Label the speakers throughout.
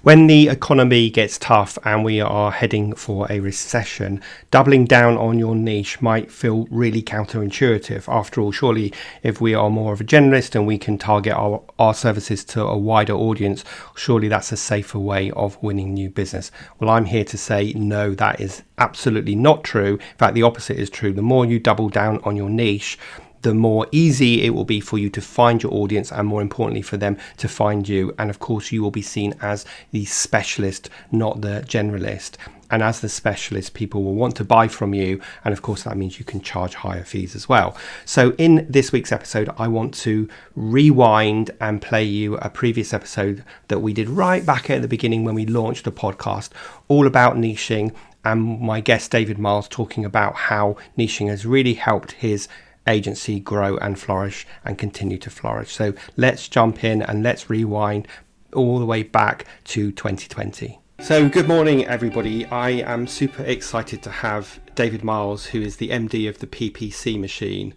Speaker 1: When the economy gets tough and we are heading for a recession, doubling down on your niche might feel really counterintuitive. After all, surely if we are more of a generalist and we can target our services to a wider audience, surely that's a safer way of winning new business. Well, I'm here to say no, that is absolutely not true. In fact, the opposite is true. The more you double down on your niche, the more easy it will be for you to find your audience and, more importantly, for them to find you. And of course, you will be seen as the specialist, not the generalist. And as the specialist, people will want to buy from you. And of course, that means you can charge higher fees as well. So in this week's episode, I want to rewind and play you a previous episode that we did right back at the beginning when we launched the podcast, all about niching. And my guest, David Miles, talking about how niching has really helped his agency grow and flourish and continue to flourish. So let's jump in and let's rewind all the way back to 2020. So good morning, everybody. I am super excited to have David Miles, who is the MD of the PPC Machine.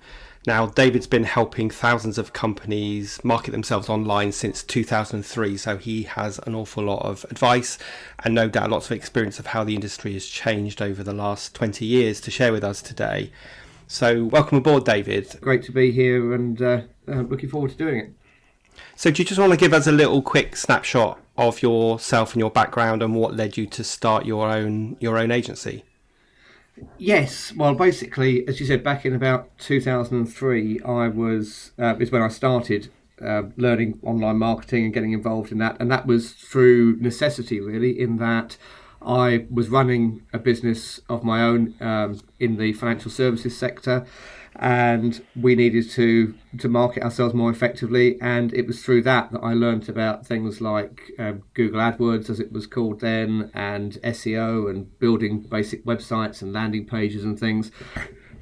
Speaker 1: Now, David's been helping thousands of companies market themselves online since 2003, so he has an awful lot of advice and no doubt lots of experience of how the industry has changed over the last 20 years to share with us today. So welcome aboard, David.
Speaker 2: Great to be here and looking forward to doing it.
Speaker 1: So do you just want to give us a little quick snapshot of yourself and your background and what led you to start your own agency?
Speaker 2: Yes, well, basically, as you said, back in about 2003, is when I started learning online marketing and getting involved in that. And that was through necessity, really, in that I was running a business of my own in the financial services sector, and we needed to market ourselves more effectively. And it was through that I learned about things like Google AdWords, as it was called then, and SEO and building basic websites and landing pages and things.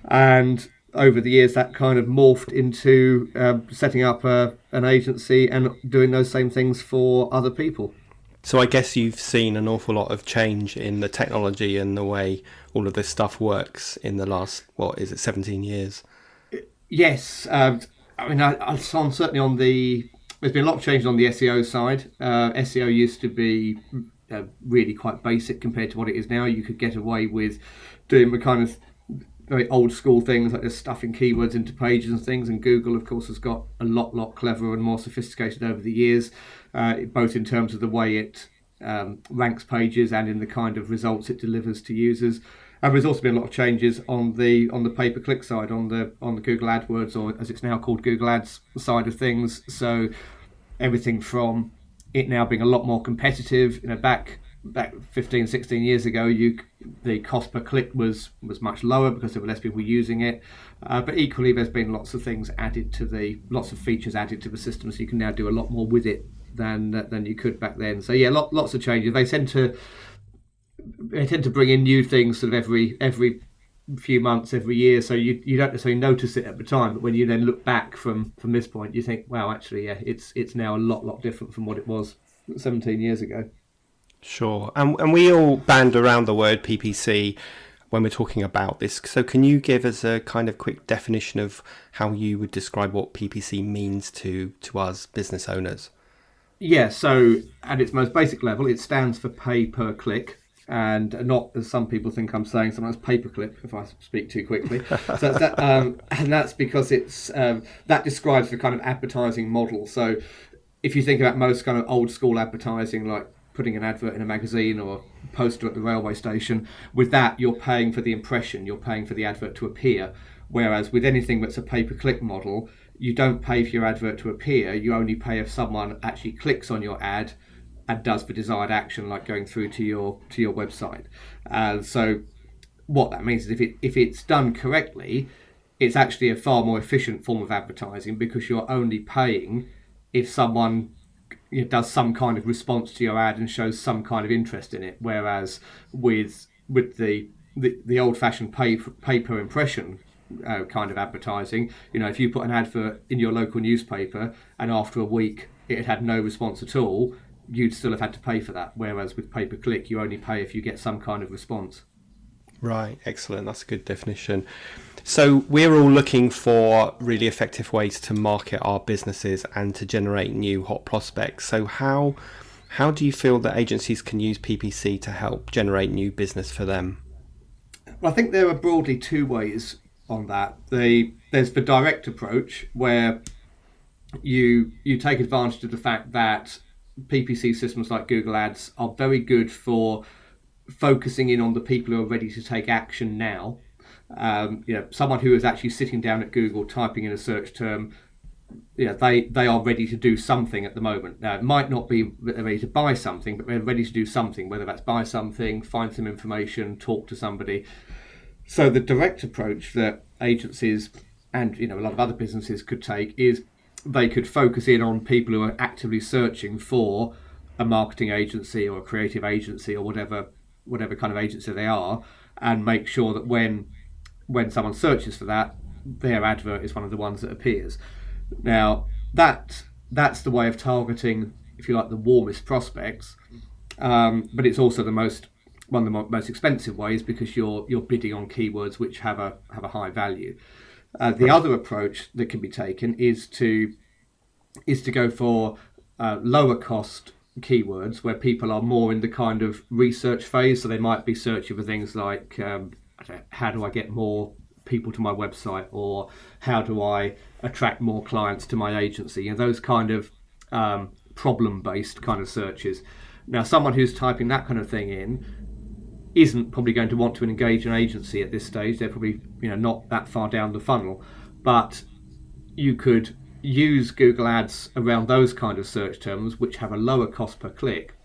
Speaker 2: And over the years, that kind of morphed into setting up an agency and doing those same things for other people.
Speaker 1: So I guess you've seen an awful lot of change in the technology and the way all of this stuff works in the last, 17 years?
Speaker 2: Yes. I'm certainly on there's been a lot of change on the SEO side. SEO used to be really quite basic compared to what it is now. You could get away with doing the kind of very old school things like just stuffing keywords into pages and things, and Google of course has got a lot cleverer and more sophisticated over the years, both in terms of the way it ranks pages and in the kind of results it delivers to users. And there's also been a lot of changes on the pay-per-click side, on the Google AdWords, or as it's now called, Google Ads side of things. So everything from it now being a lot more competitive. Back 15, 16 years ago, the cost per click was much lower because there were less people using it. But equally, there's been lots of features added to the system, so you can now do a lot more with it than you could back then. So yeah, lots of changes. They tend to bring in new things sort of every few months, every year. So you don't necessarily notice it at the time, but when you then look back from this point, you think, wow, actually, yeah, it's now a lot different from what it was 17 years ago.
Speaker 1: Sure. And we all band around the word PPC when we're talking about this. So can you give us a kind of quick definition of how you would describe what PPC means to us business owners?
Speaker 2: Yeah, so at its most basic level, it stands for pay per click, and not, as some people think I'm saying, sometimes paperclip if I speak too quickly. So that, and that's because it's that describes the kind of advertising model. So if you think about most kind of old school advertising, like putting an advert in a magazine or a poster at the railway station, with that you're paying for the impression, you're paying for the advert to appear. Whereas with anything that's a pay-per-click model, you don't pay for your advert to appear, you only pay if someone actually clicks on your ad and does the desired action, like going through to your website. So what that means is if it's done correctly, it's actually a far more efficient form of advertising, because you're only paying if someone does some kind of response to your ad and shows some kind of interest in it. Whereas with the old-fashioned pay per impression kind of advertising, if you put an advert in your local newspaper and after a week it had no response at all, you'd still have had to pay for that. Whereas with pay-per-click, you only pay if you get some kind of response.
Speaker 1: Right, excellent. That's a good definition. So we're all looking for really effective ways to market our businesses and to generate new hot prospects. So how How do you feel that agencies can use PPC to help generate new business for them?
Speaker 2: Well, I think there are broadly two ways on that. There's the direct approach where you take advantage of the fact that PPC systems like Google Ads are very good for focusing in on the people who are ready to take action now. Someone who is actually sitting down at Google typing in a search term, they are ready to do something at the moment. Now, it might not be that they're ready to buy something, but they're ready to do something, whether that's buy something, find some information, talk to somebody. So the direct approach that agencies and a lot of other businesses could take is they could focus in on people who are actively searching for a marketing agency or a creative agency or whatever kind of agency they are, and make sure that when someone searches for that, their advert is one of the ones that appears. Now, that's the way of targeting, if you like, the warmest prospects, but it's also one of the most expensive ways because you're bidding on keywords which have a high value. The other approach that can be taken is to go for lower cost keywords where people are more in the kind of research phase. So they might be searching for things like how do I get more people to my website, or how do I attract more clients to my agency, those kind of problem-based kind of searches. Now, someone who's typing that kind of thing in isn't probably going to want to engage an agency at this stage. They're probably not that far down the funnel, but you could use Google Ads around those kind of search terms which have a lower cost per click,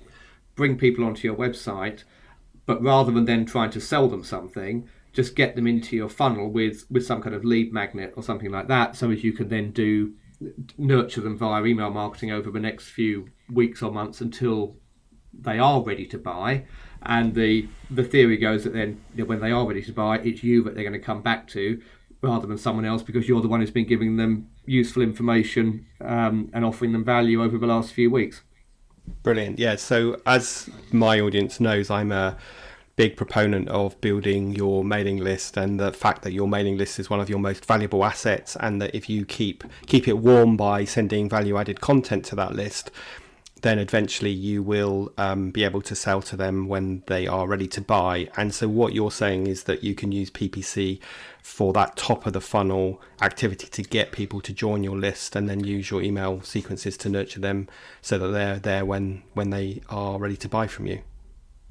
Speaker 2: bring people onto your website, but rather than then trying to sell them something, just get them into your funnel with some kind of lead magnet or something like that, so as you can then nurture them via email marketing over the next few weeks or months until they are ready to buy. And the theory goes that then when they are ready to buy, it's you that they're going to come back to rather than someone else, because you're the one who's been giving them useful information and offering them value over the last few weeks.
Speaker 1: Brilliant. Yeah, so as my audience knows, I'm a big proponent of building your mailing list, and the fact that your mailing list is one of your most valuable assets, and that if you keep it warm by sending value added content to that list, then eventually you will be able to sell to them when they are ready to buy. And so what you're saying is that you can use PPC for that top of the funnel activity to get people to join your list, and then use your email sequences to nurture them so that they're there when they are ready to buy from you.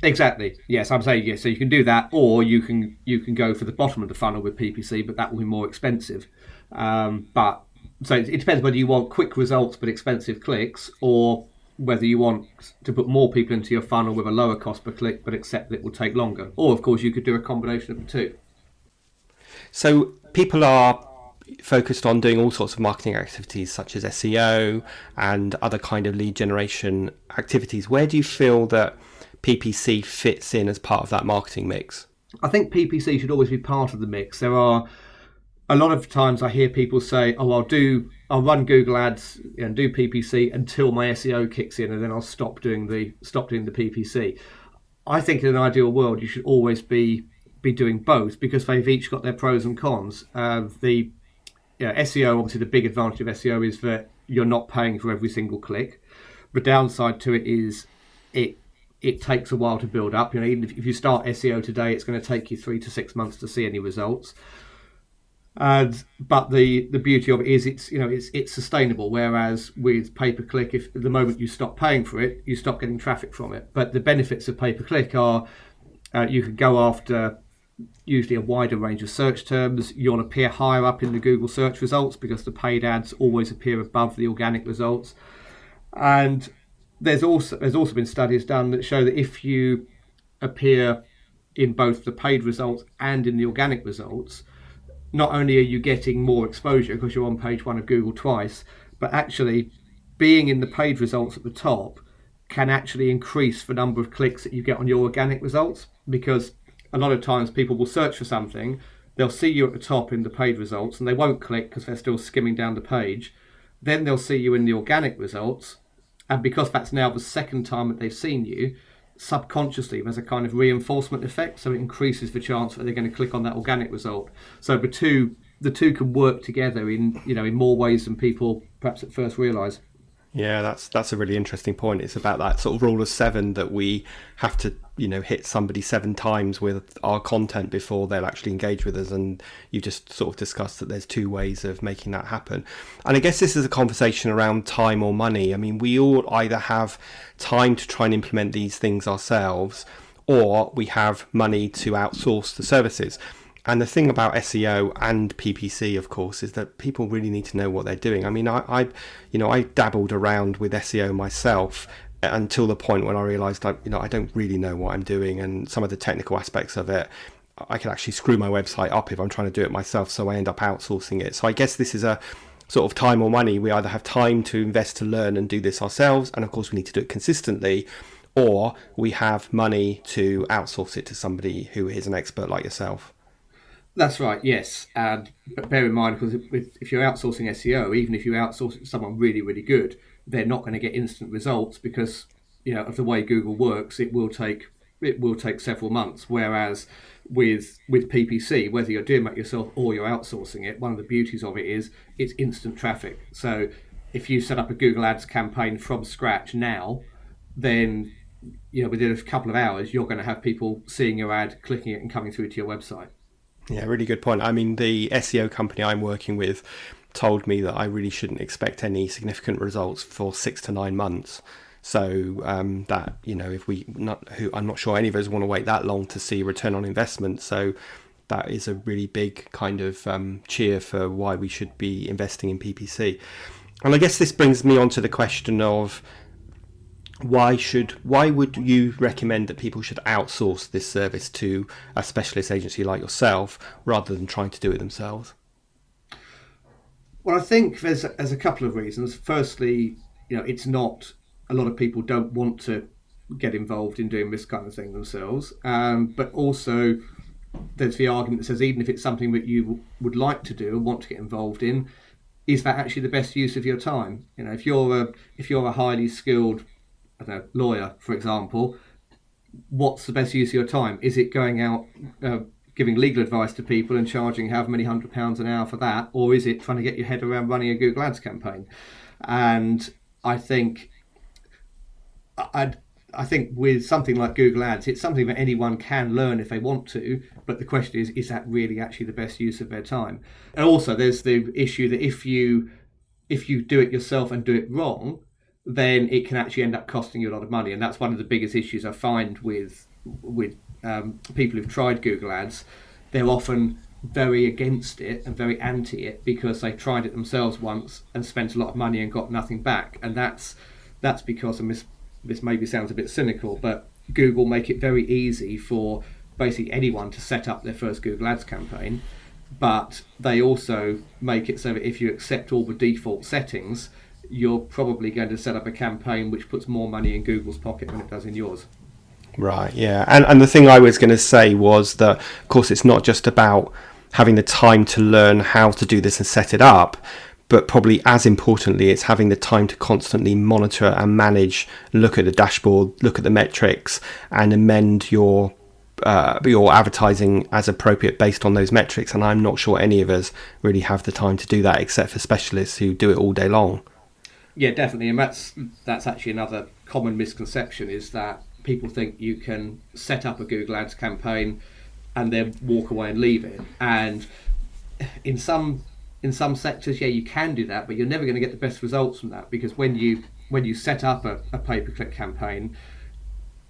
Speaker 1: Exactly.
Speaker 2: Yes, I'm saying yes. So you can do that, or you can go for the bottom of the funnel with PPC, but that will be more expensive. But so it depends whether you want quick results but expensive clicks, or whether you want to put more people into your funnel with a lower cost per click but accept that it will take longer. Or, of course, you could do a combination of the two.
Speaker 1: So people are focused on doing all sorts of marketing activities such as SEO and other kind of lead generation activities. Where do you feel that PPC fits in as part of that marketing mix?
Speaker 2: I think PPC should always be part of the mix. There are a lot of times I hear people say, "Oh, I'll run Google Ads and do PPC until my SEO kicks in, and then I'll stop doing the PPC." I think in an ideal world, you should always be doing both, because they've each got their pros and cons. SEO, obviously, the big advantage of SEO is that you're not paying for every single click. The downside to it is it takes a while to build up. Even if you start SEO today, it's going to take you 3 to 6 months to see any results. But the beauty of it is it's sustainable. Whereas with pay-per-click, if the moment you stop paying for it, you stop getting traffic from it. But the benefits of pay-per-click are you can go after usually a wider range of search terms. You'll appear higher up in the Google search results because the paid ads always appear above the organic results. And there's also been studies done that show that if you appear in both the paid results and in the organic results, not only are you getting more exposure because you're on page 1 of Google twice, but actually being in the paid results at the top can actually increase the number of clicks that you get on your organic results, because a lot of times people will search for something, they'll see you at the top in the paid results and they won't click because they're still skimming down the page. Then they'll see you in the organic results, and because that's now the second time that they've seen you, subconsciously there's a kind of reinforcement effect, so it increases the chance that they're going to click on that organic result. So the two can work together in more ways than people perhaps at first realise.
Speaker 1: Yeah, that's a really interesting point. It's about that sort of rule of seven, that we have to, hit somebody 7 times with our content before they'll actually engage with us. And you just sort of discussed that there's 2 ways of making that happen. And I guess this is a conversation around time or money. I mean, we all either have time to try and implement these things ourselves, or we have money to outsource the services. And the thing about SEO and PPC, of course, is that people really need to know what they're doing. I mean, I dabbled around with SEO myself until the point when I realised, I don't really know what I'm doing, and some of the technical aspects of it, I can actually screw my website up if I'm trying to do it myself. So I end up outsourcing it. So I guess this is a sort of time or money. We either have time to invest to learn and do this ourselves, and of course we need to do it consistently, or we have money to outsource it to somebody who is an expert like yourself.
Speaker 2: That's right, yes. And but bear in mind, because if you're outsourcing SEO, even if you outsource it to someone really, really good, they're not going to get instant results because, of the way Google works, it will take several months. Whereas with PPC, whether you're doing that yourself or you're outsourcing it, one of the beauties of it is it's instant traffic. So if you set up a Google Ads campaign from scratch now, then within a couple of hours, you're going to have people seeing your ad, clicking it, and coming through to your website.
Speaker 1: Yeah, really good point. I mean, the SEO company I'm working with told me that I really shouldn't expect any significant results for 6 to 9 months. So that, I'm not sure any of us want to wait that long to see return on investment. So that is a really big kind of cheer for why we should be investing in PPC. And I guess this brings me on to the question of, why would you recommend that people should outsource this service to a specialist agency like yourself rather than trying to do it themselves?
Speaker 2: Well, I think there's a couple of reasons. Firstly, it's not, a lot of people don't want to get involved in doing this kind of thing themselves. But also there's the argument that says, even if it's something that you would like to do and want to get involved in, is that actually the best use of your time? If you're a highly skilled lawyer, for example, what's the best use of your time? Is it going out giving legal advice to people and charging however many £100 an hour for that, or is it trying to get your head around running a Google Ads campaign? And I think with something like Google Ads, it's something that anyone can learn if they want to, but the question is that really actually the best use of their time? And also there's the issue that if you do it yourself and do it wrong, then it can actually end up costing you a lot of money. And that's one of the biggest issues I find with people who've tried Google Ads. They're often very against it and very anti it because they tried it themselves once and spent a lot of money and got nothing back. And that's because, and this maybe sounds a bit cynical, but Google make it very easy for basically anyone to set up their first Google Ads campaign. But they also make it so that if you accept all the default settings, you're probably going to set up a campaign which puts more money in Google's pocket than it does in yours.
Speaker 1: Right, yeah. And the thing I was going to say was that, of course, it's not just about having the time to learn how to do this and set it up, but probably as importantly, it's having the time to constantly monitor and manage, look at the dashboard, look at the metrics, and amend your advertising as appropriate based on those metrics. And I'm not sure any of us really have the time to do that, except for specialists who do it all day long.
Speaker 2: Yeah, definitely. And that's actually another common misconception, is that people think you can set up a Google Ads campaign and then walk away and leave it. And in some sectors, yeah, you can do that, but you're never going to get the best results from that, because when you set up a pay-per-click campaign,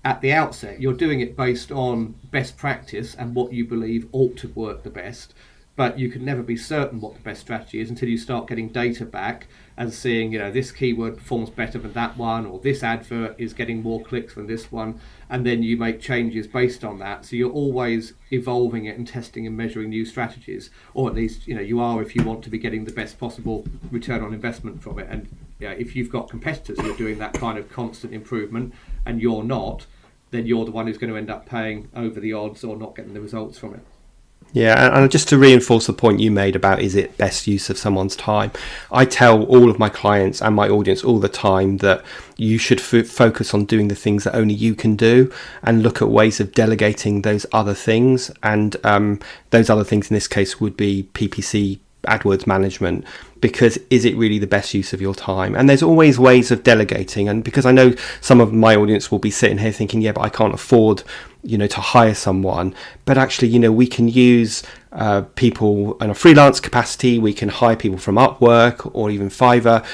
Speaker 2: at the outset, you're doing it based on best practice and what you believe ought to work the best. But you can never be certain what the best strategy is until you start getting data back and seeing, this keyword performs better than that one, or this advert is getting more clicks than this one, and then you make changes based on that. So you're always evolving it and testing and measuring new strategies, or at least you are, if you want to be getting the best possible return on investment from it. And if you've got competitors who are doing that kind of constant improvement and you're not, then you're the one who's going to end up paying over the odds or not getting the results from it.
Speaker 1: Yeah, and just to reinforce the point you made about, is it best use of someone's time? I tell all of my clients and my audience all the time that you should focus on doing the things that only you can do, and look at ways of delegating those other things. And those other things in this case would be PPC AdWords management, because is it really the best use of your time? And there's always ways of delegating. And because I know some of my audience will be sitting here thinking, yeah, but I can't afford, to hire someone. But actually, we can use people in a freelance capacity. We can hire people from Upwork or even Fiverr.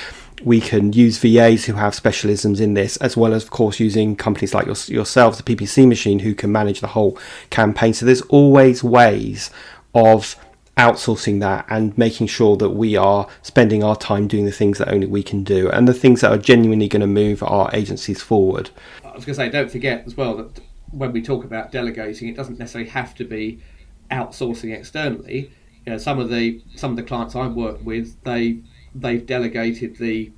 Speaker 1: We can use VAs who have specialisms in this, as well as, of course, using companies like yourselves, the PPC Machine, who can manage the whole campaign. So there's always ways of outsourcing that and making sure that we are spending our time doing the things that only we can do, and the things that are genuinely going to move our agencies forward.
Speaker 2: I was going to say, don't forget as well that when we talk about delegating, it doesn't necessarily have to be outsourcing externally. Some of the clients I've worked with, they've delegated the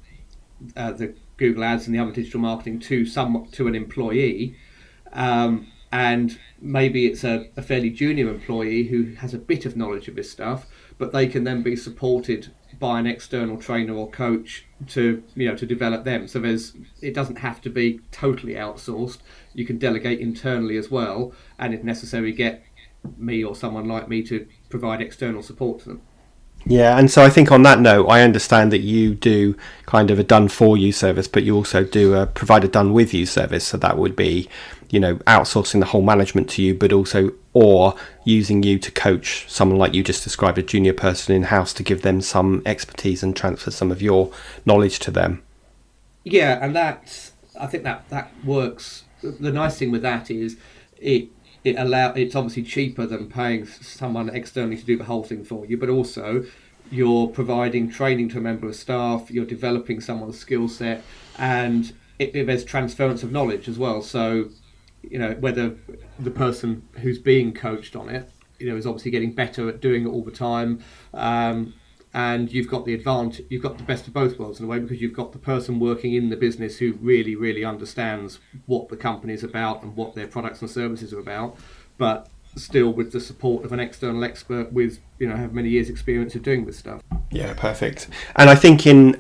Speaker 2: Google Ads and the other digital marketing to an employee, and maybe it's a fairly junior employee who has a bit of knowledge of this stuff, but they can then be supported by an external trainer or coach to develop them. So it doesn't have to be totally outsourced. You can delegate internally as well, and if necessary, get me or someone like me to provide external support to them.
Speaker 1: Yeah, and so I think on that note, I understand that you do kind of a done for you service, but you also do provide a done with you service. So that would be, outsourcing the whole management to you, but also or using you to coach someone like you just described, a junior person in house, to give them some expertise and transfer some of your knowledge to them.
Speaker 2: Yeah, and I think that works. The nice thing with that is it's obviously cheaper than paying someone externally to do the whole thing for you, but also you're providing training to a member of staff, you're developing someone's skill set, and there's transference of knowledge as well. So, whether the person who's being coached on it, is obviously getting better at doing it all the time, and you've got the advantage, you've got the best of both worlds in a way, because you've got the person working in the business who really, really understands what the company is about and what their products and services are about, but still with the support of an external expert with, have many years experience of doing this stuff.
Speaker 1: Yeah, perfect. And I think in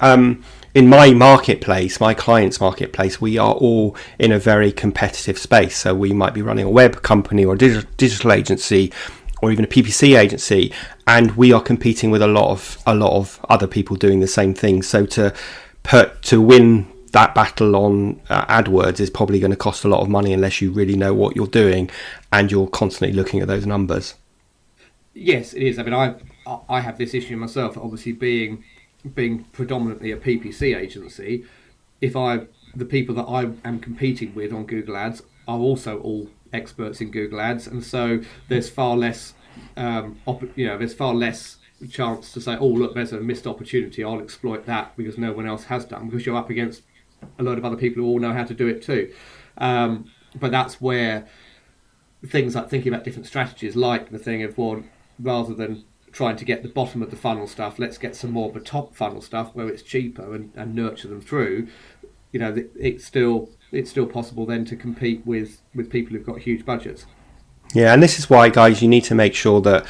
Speaker 1: my marketplace, my client's marketplace, we are all in a very competitive space. So we might be running a web company or a digital agency, or even a PPC agency, and we are competing with a lot of other people doing the same thing. So to win that battle on AdWords is probably going to cost a lot of money unless you really know what you're doing and you're constantly looking at those numbers.
Speaker 2: Yes, it is. I mean, I have this issue myself. Obviously, being predominantly a PPC agency, the people that I am competing with on Google Ads are also all experts in Google Ads, and so there's far less chance to say, oh look, there's a missed opportunity, I'll exploit that because no one else has done, because you're up against a load of other people who all know how to do it too. But that's where things like thinking about different strategies, like the thing of, well, rather than trying to get the bottom of the funnel stuff, let's get some more of the top funnel stuff where it's cheaper and nurture them through. It's still possible then to compete with people who've got huge budgets.
Speaker 1: Yeah, and this is why, guys, you need to make sure that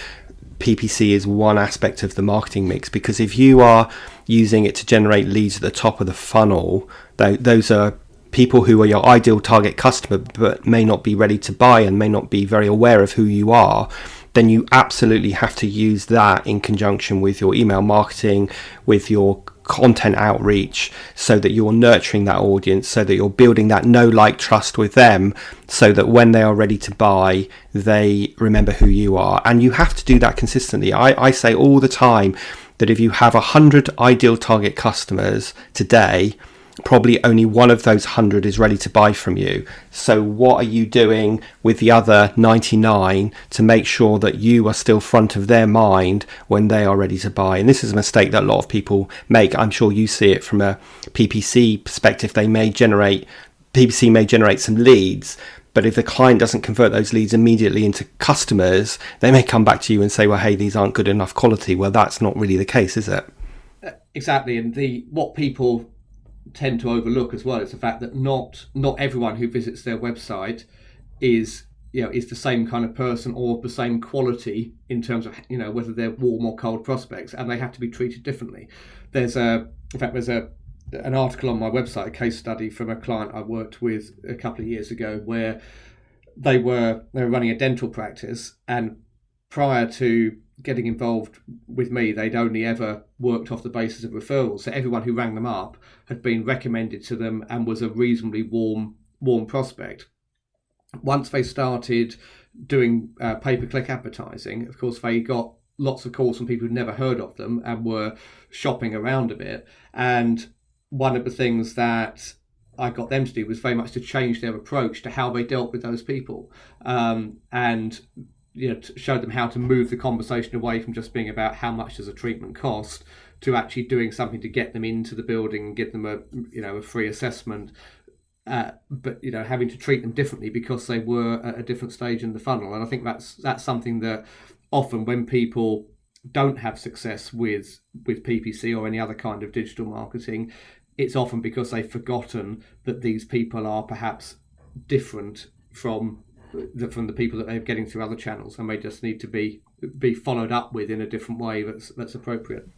Speaker 1: PPC is one aspect of the marketing mix, because if you are using it to generate leads at the top of the funnel, those are people who are your ideal target customer but may not be ready to buy and may not be very aware of who you are, then you absolutely have to use that in conjunction with your email marketing, with your content outreach, so that you're nurturing that audience, so that you're building that know, like, trust with them, so that when they are ready to buy, they remember who you are. And you have to do that consistently. I say all the time that if you have 100 ideal target customers today, probably only one of those 100 is ready to buy from you. So what are you doing with the other 99 to make sure that you are still front of their mind when they are ready to buy? And this is a mistake that a lot of people make. I'm sure you see it from a PPC perspective. PPC may generate some leads, but if the client doesn't convert those leads immediately into customers, they may come back to you and say, well, hey, these aren't good enough quality. Well, that's not really the case, is it?
Speaker 2: Exactly. And what people tend to overlook as well is the fact that not everyone who visits their website is the same kind of person or the same quality in terms of whether they're warm or cold prospects, and they have to be treated differently. There's an article on my website, a case study from a client I worked with a couple of years ago, where they were running a dental practice, and prior to getting involved with me, they'd only ever worked off the basis of referrals. So everyone who rang them up had been recommended to them and was a reasonably warm prospect. Once they started doing pay-per-click advertising, of course, they got lots of calls from people who'd never heard of them and were shopping around a bit. And one of the things that I got them to do was very much to change their approach to how they dealt with those people, and showed them how to move the conversation away from just being about how much does a treatment cost to actually doing something to get them into the building and give them a free assessment. But having to treat them differently because they were at a different stage in the funnel. And I think that's something that often when people don't have success with PPC or any other kind of digital marketing, it's often because they've forgotten that these people are perhaps different from the people that they're getting through other channels, and they just need to be followed up with in a different way that's appropriate.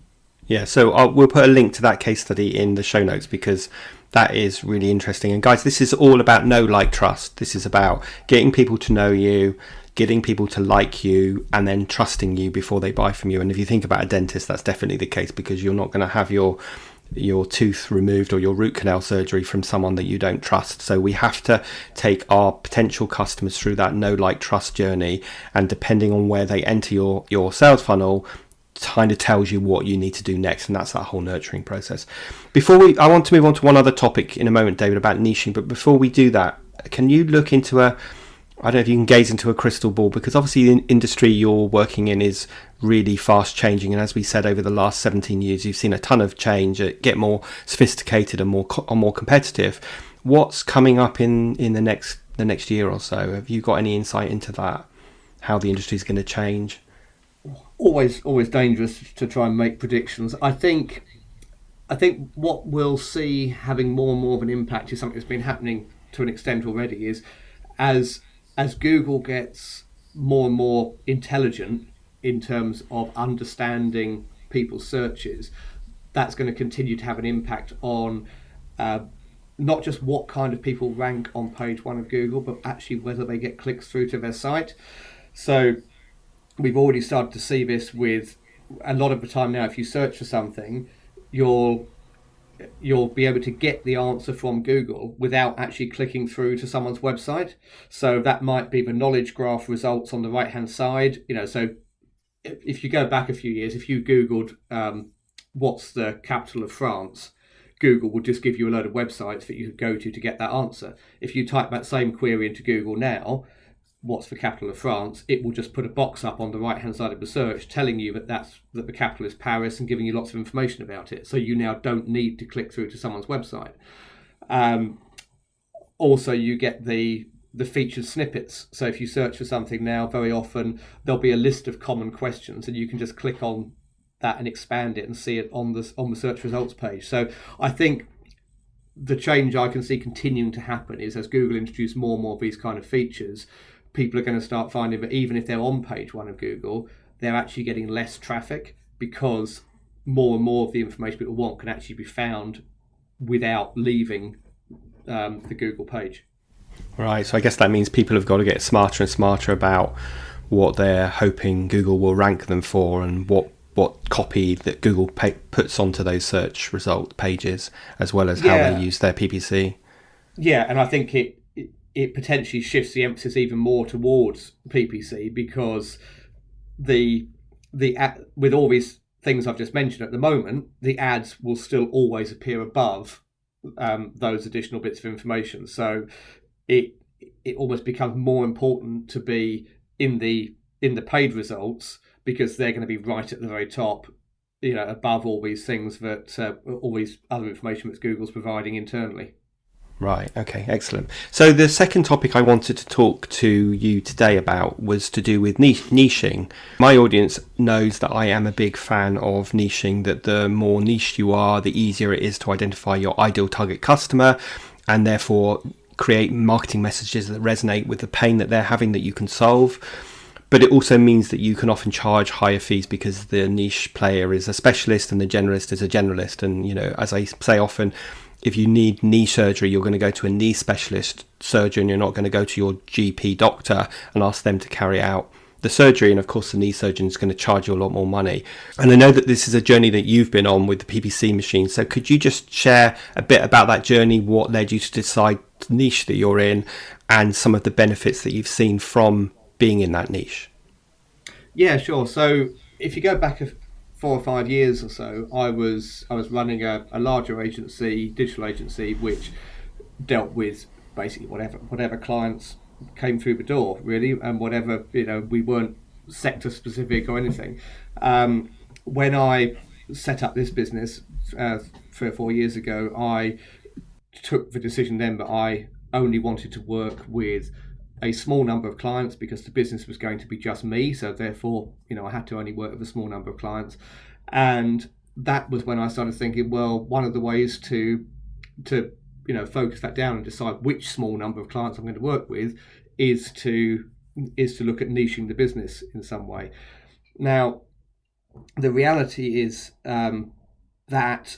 Speaker 1: Yeah, so we'll put a link to that case study in the show notes because that is really interesting. And guys, this is all about know, like, trust. This is about getting people to know you, getting people to like you, and then trusting you before they buy from you. And if you think about a dentist, that's definitely the case, because you're not going to have your tooth removed or your root canal surgery from someone that you don't trust. So we have to take our potential customers through that know, like, trust journey, and depending on where they enter your sales funnel, kind of tells you what you need to do next, and that's that whole nurturing process. I want to move on to one other topic in a moment, David, about niching, but before we do that, can you look into I don't know if you can gaze into a crystal ball, because obviously the industry you're working in is really fast changing, and as we said, over the last 17 years you've seen a ton of change, get more sophisticated and more competitive. What's coming up in the next year or so? Have you got any insight into that, how the industry is going to change?
Speaker 2: Always dangerous to try and make predictions. I think what we'll see having more and more of an impact is something that's been happening to an extent already, is as Google gets more and more intelligent in terms of understanding people's searches, that's going to continue to have an impact on not just what kind of people rank on page one of Google, but actually whether they get clicks through to their site. So we've already started to see this with a lot of the time now. If you search for something, you'll be able to get the answer from Google without actually clicking through to someone's website. So that might be the knowledge graph results on the right hand side. So if you go back a few years, if you Googled what's the capital of France, Google will just give you a load of websites that you could go to get that answer. If you type that same query into Google now, what's the capital of France, it will just put a box up on the right hand side of the search telling you that the capital is Paris and giving you lots of information about it. So you now don't need to click through to someone's website. Also, you get the featured snippets. So if you search for something now, very often there'll be a list of common questions, and you can just click on that and expand it and see it on the search results page. So I think the change I can see continuing to happen is, as Google introduce more and more of these kind of features, people are going to start finding that even if they're on page one of Google, they're actually getting less traffic, because more and more of the information people want can actually be found without leaving the Google page.
Speaker 1: Right, so I guess that means people have got to get smarter and smarter about what they're hoping Google will rank them for, and what copy that Google puts onto those search result pages, as well as how they use their PPC. Yeah,
Speaker 2: and I think it potentially shifts the emphasis even more towards PPC, because with all these things I've just mentioned at the moment, the ads will still always appear above those additional bits of information. So it almost becomes more important to be in the paid results, because they're going to be right at the very top, above all these things that all these other information that Google's providing internally.
Speaker 1: Right, okay, excellent. So the second topic I wanted to talk to you today about was to do with niching. My audience knows that I am a big fan of niching, that the more niche you are, the easier it is to identify your ideal target customer, and therefore create marketing messages that resonate with the pain that they're having that you can solve. But it also means that you can often charge higher fees, because the niche player is a specialist and the generalist is a generalist. And, as I say often, if you need knee surgery, you're going to go to a knee specialist surgeon. You're not going to go to your GP doctor and ask them to carry out the surgery, and of course the knee surgeon is going to charge you a lot more money. And I know that this is a journey that you've been on with the PPC machine, so could you just share a bit about that journey, what led you to decide the niche that you're in, and some of the benefits that you've seen from being in that niche?
Speaker 2: Yeah, sure. So if you go back 4 or 5 years or so, I was running a larger agency, digital agency, which dealt with basically whatever clients came through the door, really, and whatever, we weren't sector specific or anything. When I set up this business 3 or 4 years ago, I took the decision then that I only wanted to work with a small number of clients, because the business was going to be just me. So therefore, I had to only work with a small number of clients. And that was when I started thinking, well, one of the ways to focus that down and decide which small number of clients I'm going to work with is to look at niching the business in some way. Now, the reality is that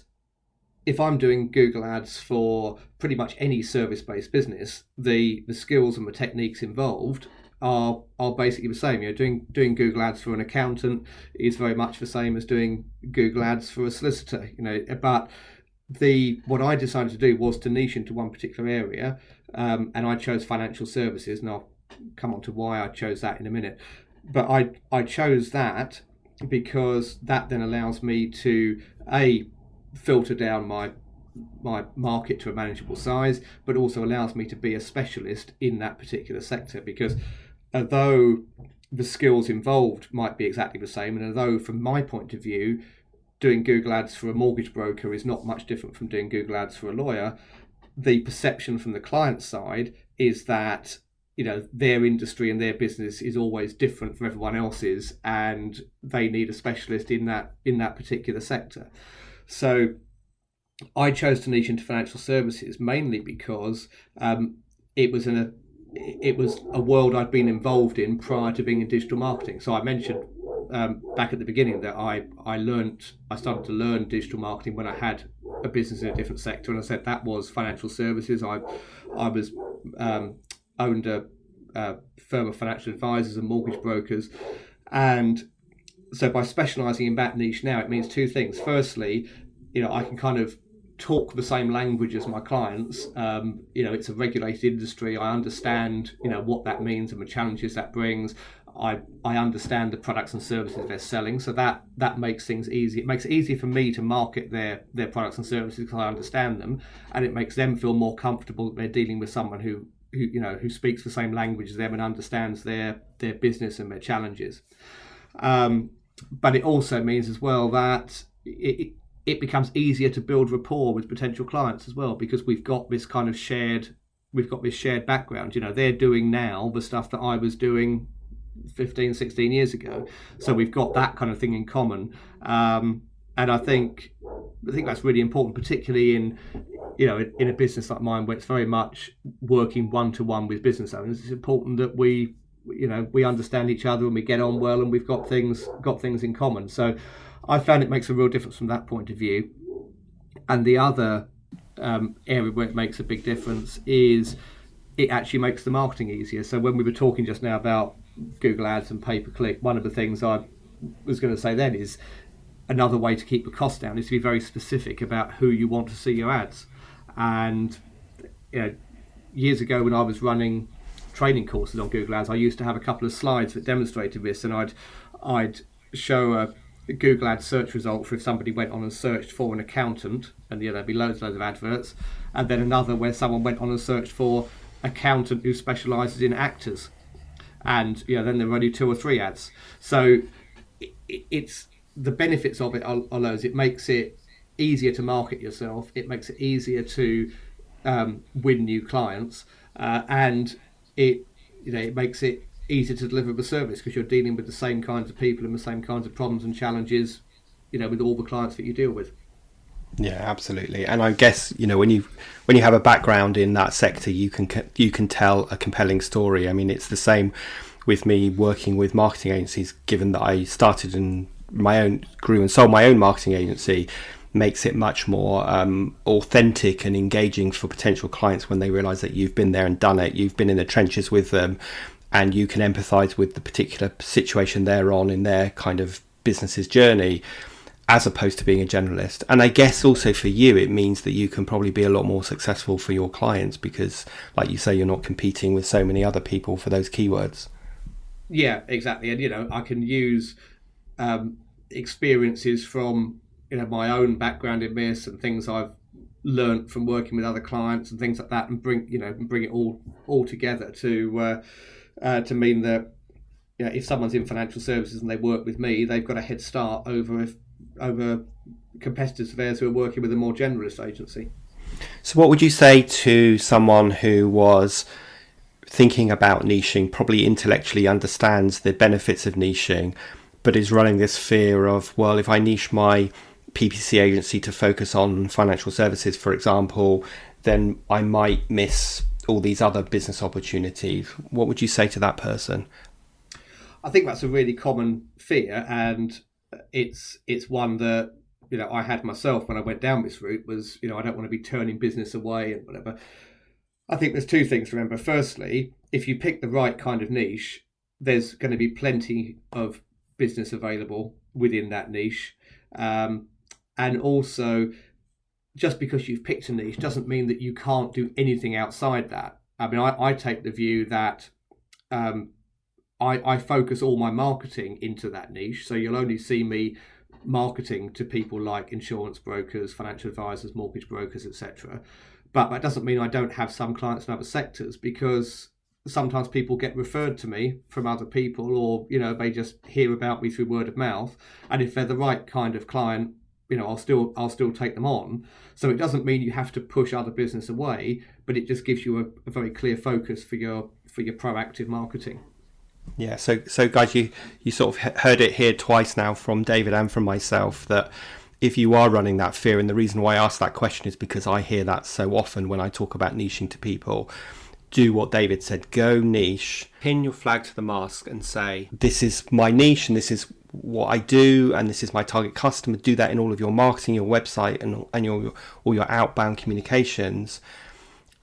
Speaker 2: if I'm doing Google ads for pretty much any service-based business, the skills and the techniques involved are basically the same. Doing Google ads for an accountant is very much the same as doing Google ads for a solicitor. But what I decided to do was to niche into one particular area, and I chose financial services, and I'll come on to why I chose that in a minute. But I chose that because that then allows me to filter down my market to a manageable size, but also allows me to be a specialist in that particular sector. Because although the skills involved might be exactly the same, and although from my point of view doing Google ads for a mortgage broker is not much different from doing Google ads for a lawyer, the perception from the client side is that their industry and their business is always different from everyone else's, and they need a specialist in that particular sector. So I chose to niche into financial services mainly because it was a world I'd been involved in prior to being in digital marketing. So I mentioned back at the beginning that I started to learn digital marketing when I had a business in a different sector, and I said that was financial services. I was owned a firm of financial advisors and mortgage brokers, and so by specialising in that niche now, it means two things. Firstly, I can kind of talk the same language as my clients. It's a regulated industry. I understand, what that means and the challenges that brings. I understand the products and services they're selling, so that makes things easy. It makes it easier for me to market their products and services because I understand them, and it makes them feel more comfortable that they're dealing with someone who speaks the same language as them and understands their business and their challenges. But it also means as well that it becomes easier to build rapport with potential clients as well, because we've got this kind of shared background. They're doing now the stuff that I was doing 15, 16 years ago. So we've got that kind of thing in common. And I think that's really important, particularly in a business like mine where it's very much working one-to-one with business owners. It's important that we understand each other and we get on well and we've got things in common. So I found it makes a real difference from that point of view. And the other area where it makes a big difference is it actually makes the marketing easier. So when we were talking just now about Google ads and pay-per-click, one of the things I was going to say then is another way to keep the cost down is to be very specific about who you want to see your ads. And years ago when I was running training courses on Google ads, I used to have a couple of slides that demonstrated this, and I'd show a Google Ads search result for if somebody went on and searched for an accountant, and there'd be loads of adverts, and then another where someone went on and searched for accountant who specialises in actors, and then there were only 2 or 3 ads. So it's the benefits of it are loads. It makes it easier to market yourself. It makes it easier to win new clients, and it makes it easier to deliver the service because you're dealing with the same kinds of people and the same kinds of problems and challenges, with all the clients that you deal with.
Speaker 1: Yeah, absolutely. And I guess when you have a background in that sector, you can tell a compelling story. I mean, it's the same with me working with marketing agencies. Given that I started in grew and sold my own marketing agency, makes it much more authentic and engaging for potential clients when they realize that you've been there and done it. You've been in the trenches with them, and you can empathize with the particular situation they're on in their kind of business's journey, as opposed to being a generalist. And I guess also for you, it means that you can probably be a lot more successful for your clients because, like you say, you're not competing with so many other people for those keywords.
Speaker 2: Yeah, exactly. And, I can use experiences from, my own background in this and things I've learned from working with other clients and things like that, and bring it all together to mean that, if someone's in financial services and they work with me, they've got a head start over competitors of theirs who are working with a more generalist agency.
Speaker 1: So what would you say to someone who was thinking about niching, probably intellectually understands the benefits of niching, but is running this fear of, well, if I niche my PPC agency to focus on financial services, for example, then I might miss all these other business opportunities. What would you say to that person?
Speaker 2: I think that's a really common fear, and it's one that I had myself when I went down this route. Was I don't want to be turning business away and whatever. I think there's two things to remember. Firstly, if you pick the right kind of niche, there's going to be plenty of business available within that niche, and also, just because you've picked a niche doesn't mean that you can't do anything outside that. I mean, I take the view that I focus all my marketing into that niche. So you'll only see me marketing to people like insurance brokers, financial advisors, mortgage brokers, etc. But that doesn't mean I don't have some clients in other sectors, because sometimes people get referred to me from other people, or they just hear about me through word of mouth. And if they're the right kind of client, I'll still take them on. So it doesn't mean you have to push other business away, but it just gives you a very clear focus for your proactive marketing.
Speaker 1: Yeah, so guys, you sort of heard it here twice now from David and from myself, that if you are running that fear, and the reason why I ask that question is because I hear that so often when I talk about niching to people, do what David said, go niche, pin your flag to the mast and say, this is my niche and this is what I do and this is my target customer. Do that in all of your marketing, your website and all your outbound communications.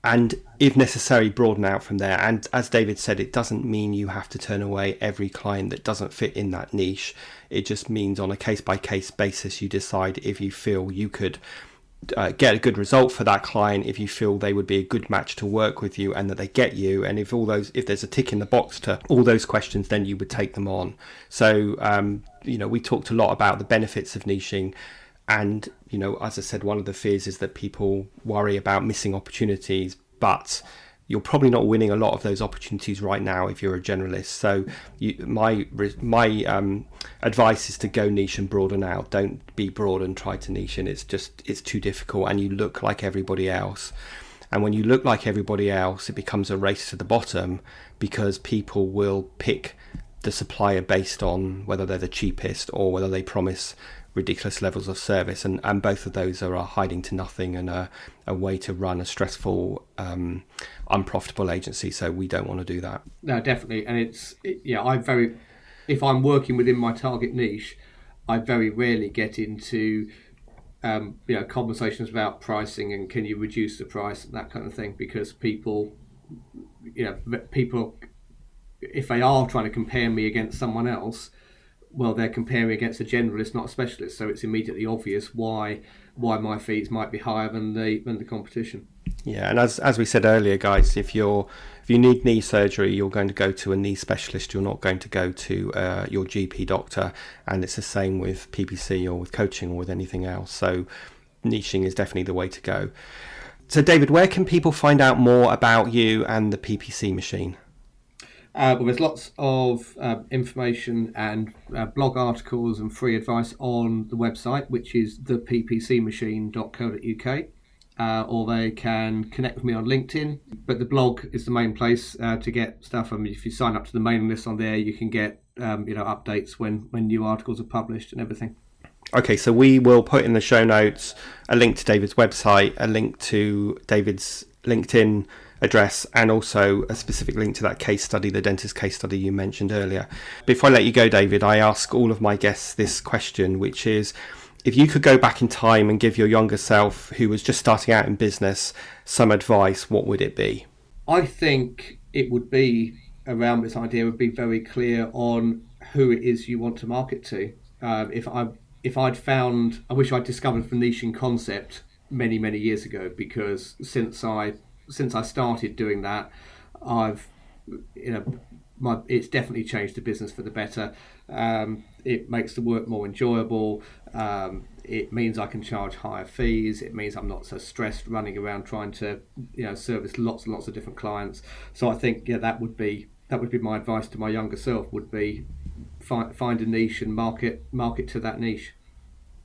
Speaker 1: And if necessary, broaden out from there. And as David said, it doesn't mean you have to turn away every client that doesn't fit in that niche. It just means on a case-by-case basis, you decide if you feel you could get a good result for that client, if you feel they would be a good match to work with you and that they get you. And if there's a tick in the box to all those questions, then you would take them on. So, we talked a lot about the benefits of niching. And, as I said, one of the fears is that people worry about missing opportunities, but you're probably not winning a lot of those opportunities right now if you're a generalist. So my advice is to go niche and broaden out. Don't be broad and try to niche, and it's too difficult, and you look like everybody else. And when you look like everybody else, it becomes a race to the bottom, because people will pick the supplier based on whether they're the cheapest or whether they promise ridiculous levels of service, and both of those are a hiding to nothing and a way to run a stressful, unprofitable agency. So we don't want to do that.
Speaker 2: No, definitely. And if I'm working within my target niche, I very rarely get into conversations about pricing and can you reduce the price and that kind of thing, because people, if they are trying to compare me against someone else, well, they're comparing against a generalist, not a specialist. So it's immediately obvious why my fees might be higher than the competition.
Speaker 1: Yeah, and as we said earlier, guys, if you need knee surgery, you're going to go to a knee specialist. You're not going to go to your GP doctor. And it's the same with PPC or with coaching or with anything else. So niching is definitely the way to go. So David, where can people find out more about you and the PPC machine?
Speaker 2: Well, there's lots of information and blog articles and free advice on the website, which is theppcmachine.co.uk, or they can connect with me on LinkedIn. But the blog is the main place to get stuff. I mean, if you sign up to the mailing list on there, you can get updates when new articles are published and everything.
Speaker 1: Okay, so we will put in the show notes a link to David's website, a link to David's LinkedIn address, and also a specific link to that case study, the dentist case study you mentioned earlier. Before I let you go, David, I ask all of my guests this question, which is, if you could go back in time and give your younger self, who was just starting out in business, some advice, what would it be?
Speaker 2: I think it would be around this idea would be very clear on who it is you want to market to. If I'd found, I wish I'd discovered the niching concept many years ago, because since I started doing that, I've it's definitely changed the business for the better. It makes the work more enjoyable. It means I can charge higher fees. It means I'm not so stressed running around trying to service lots and lots of different clients. So I think that would be my advice to my younger self, would be find a niche and market to that niche.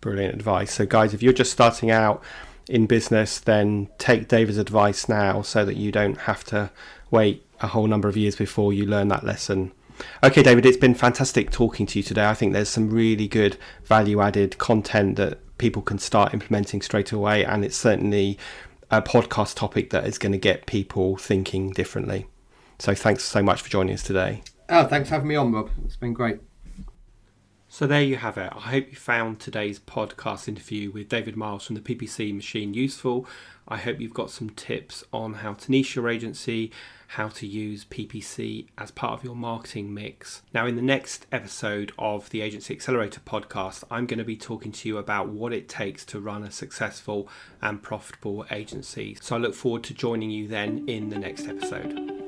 Speaker 1: Brilliant advice. So guys, if you're just starting out in business, then take David's advice now so that you don't have to wait a whole number of years before you learn that lesson. Okay, David, it's been fantastic talking to you today. I think there's some really good value-added content that people can start implementing straight away, and it's certainly a podcast topic that is going to get people thinking differently. So thanks so much for joining us today.
Speaker 2: Oh, thanks for having me on, Rob. It's been great.
Speaker 1: So there you have it. I hope you found today's podcast interview with David Miles from the PPC Machine useful. I hope you've got some tips on how to niche your agency, how to use PPC as part of your marketing mix. Now, in the next episode of the Agency Accelerator podcast, I'm going to be talking to you about what it takes to run a successful and profitable agency. So I look forward to joining you then in the next episode.